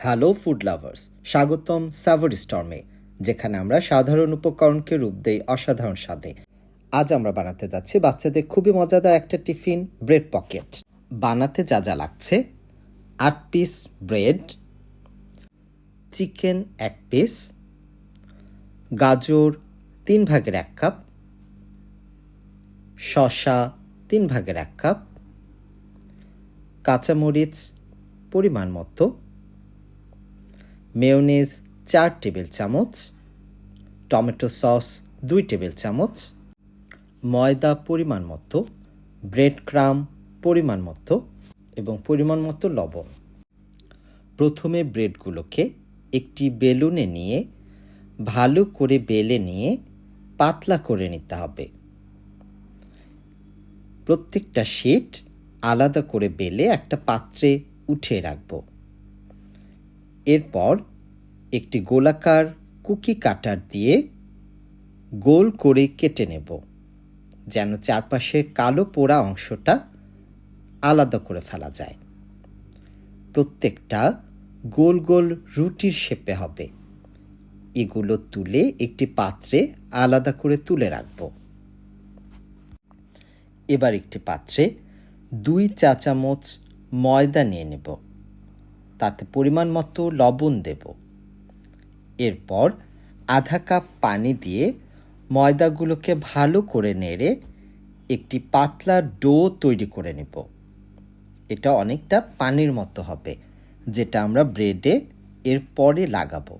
Hello food lovers, স্বাগতম স্যাভরি স্টর্মে, যেখানে আমরা সাধারণ উপকরণকে রূপ দেই অসাধারণ স্বাদে। আজ আমরা বানাতে যাচ্ছি বাচ্চাদের খুবই মজাদার একটা টিফিন, ব্রেড পকেট। বানাতে যা যা লাগছে: 8 পিস ব্রেড, চিকেন 1 পিস, গাজর 3 ভাগের 1 কাপ, শসা 3 ভাগের 1 কাপ, কাঁচামরিচ পরিমাণ মতো, মেয়োনেজ 4 টেবিল চামচ, টমেটো সস 2 টেবিল চামচ, ময়দা পরিমাণ মতো, ব্রেড ক্রাম পরিমাণ মতো এবং পরিমাণ মতো লবণ। প্রথমে ব্রেডগুলোকে একটি বেলুনে নিয়ে ভালো করে বেলে নিয়ে পাতলা করে নিতে হবে। প্রত্যেকটা শীট আলাদা করে বেলে একটা পাত্রে উঠিয়ে রাখব। এরপর একটি গোলাকার কুকি কাটার দিয়ে গোল করে কেটে নেব, যেন চারপাশে কালো পোড়া অংশটা আলাদা করে ফেলা যায়। প্রত্যেকটা গোল গোল রুটির শেপে হবে। এগুলো তুলে একটি পাত্রে আলাদা করে তুলে রাখব। এবার একটি পাত্রে 2 চা চামচ ময়দা নিয়ে নেব, তাতে পরিমাণ মতো লবণ দেব। এরপর আধা কাপ পানি দিয়ে ময়দাগুলোকে ভালো করে নেড়ে একটি পাতলা ডো তৈরি করে নেব। এটা অনেকটা পানির মতো হবে, যেটা আমরা ব্রেডে এর পরে লাগাবো।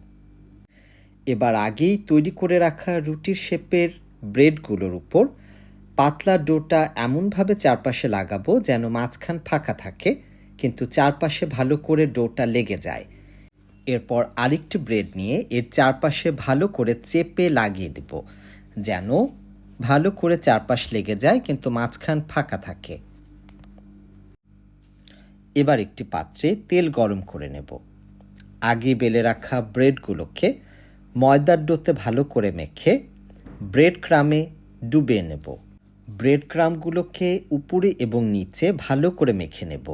এবার আগেই তৈরি করে রাখা রুটির শেপের ব্রেডগুলোর উপর পাতলা ডোটা এমনভাবে চারপাশে লাগাবো যেন মাঝখান ফাঁকা থাকে, কিন্তু চারপাশে ভালো করে ডোটা লেগে যায়। এরপর আরেকটি ব্রেড নিয়ে এর চারপাশে ভালো করে চেপে লাগিয়ে দেব, যেন ভালো করে চারপাশ লেগে যায় কিন্তু মাঝখান ফাঁকা থাকে। এবার একটি পাত্রে তেল গরম করে নেব। আগে বেলে রাখা ব্রেডগুলোকে ময়দার ডোতে ভালো করে মেখে ব্রেড ক্রামে ডুবিয়ে নেব। ব্রেড ক্রামগুলোকে উপরে এবং নিচে ভালো করে মেখে নেব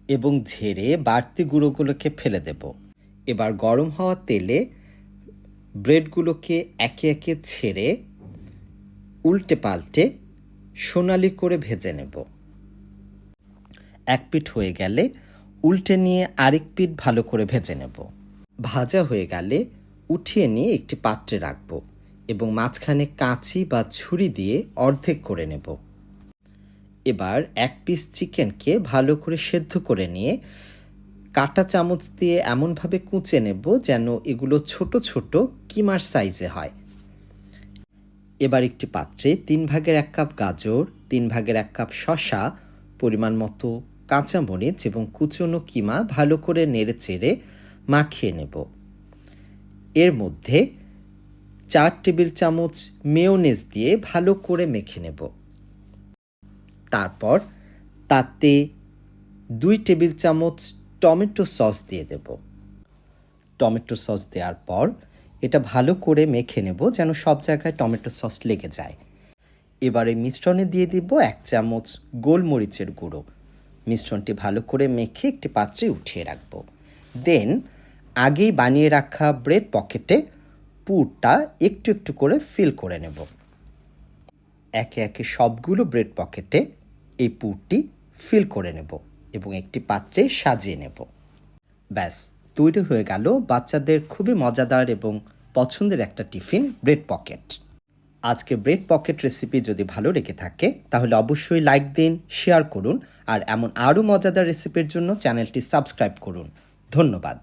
এবং ঝেড়ে বাড়তি গুঁড়োগুলোকে ফেলে দেব। এবার গরম হওয়া তেলে ব্রেডগুলোকে একে একে ছেড়ে উল্টে পাল্টে সোনালি করে ভেজে নেব। এক পিঠ হয়ে গেলে উল্টে নিয়ে আরেক পিঠ ভালো করে ভেজে নেব। ভাজা হয়ে গেলে উঠিয়ে নিয়ে একটি পাত্রে রাখব এবং মাঝখানে কাঁচি বা ছুরি দিয়ে অর্ধেক করে নেব। এবার 1 পিস চিকেনকে ভালো করে সেদ্ধ করে নিয়ে কাঁটা চামচ দিয়ে এমনভাবে কুঁচে নেব যেন এগুলো ছোট ছোট কিমার সাইজে হয়। এবার একটি পাত্রে 3 ভাগের 1 কাপ গাজর, 3 ভাগের 1 কাপ শসা, পরিমাণ মতো কাঁচামরিচ এবং কুচনো কিমা ভালো করে নেড়ে চেড়ে মাখিয়ে নেব। এর মধ্যে 4 টেবিল চামচ মেয়োনেজ দিয়ে ভালো করে মেখে নেব। তারপর তাতে 2 টেবিল চামচ টমেটো সস দিয়ে দেব। টমেটো সস দেওয়ার পর এটা ভালো করে মেখে নেব যেন সব জায়গায় টমেটো সস লেগে যায়। এবারে মিশ্রণে দিয়ে দিব 1 চামচ গোলমরিচের গুঁড়ো। মিশ্রণটি ভালো করে মেখে একটি পাত্রে উঠিয়ে রাখব। দেন আগেই বানিয়ে রাখা ব্রেড পকেটে পুরটা একটু একটু করে ফিল করে নেব। একে একে সবগুলো ব্রেড পকেটে এই পুরটি ফিল করে নেব এবং একটি পাত্রে সাজিয়ে নেব। ব্যাস, তৈরি হয়ে গেল বাচ্চাদের খুবই মজাদার এবং পছন্দের একটা টিফিন, ব্রেড পকেট। আজকে ব্রেড পকেট রেসিপি যদি ভালো লেগে থাকে তাহলে অবশ্যই লাইক দিন, শেয়ার করুন আর এমন আরও মজাদার রেসিপির জন্য চ্যানেলটি সাবস্ক্রাইব করুন। ধন্যবাদ।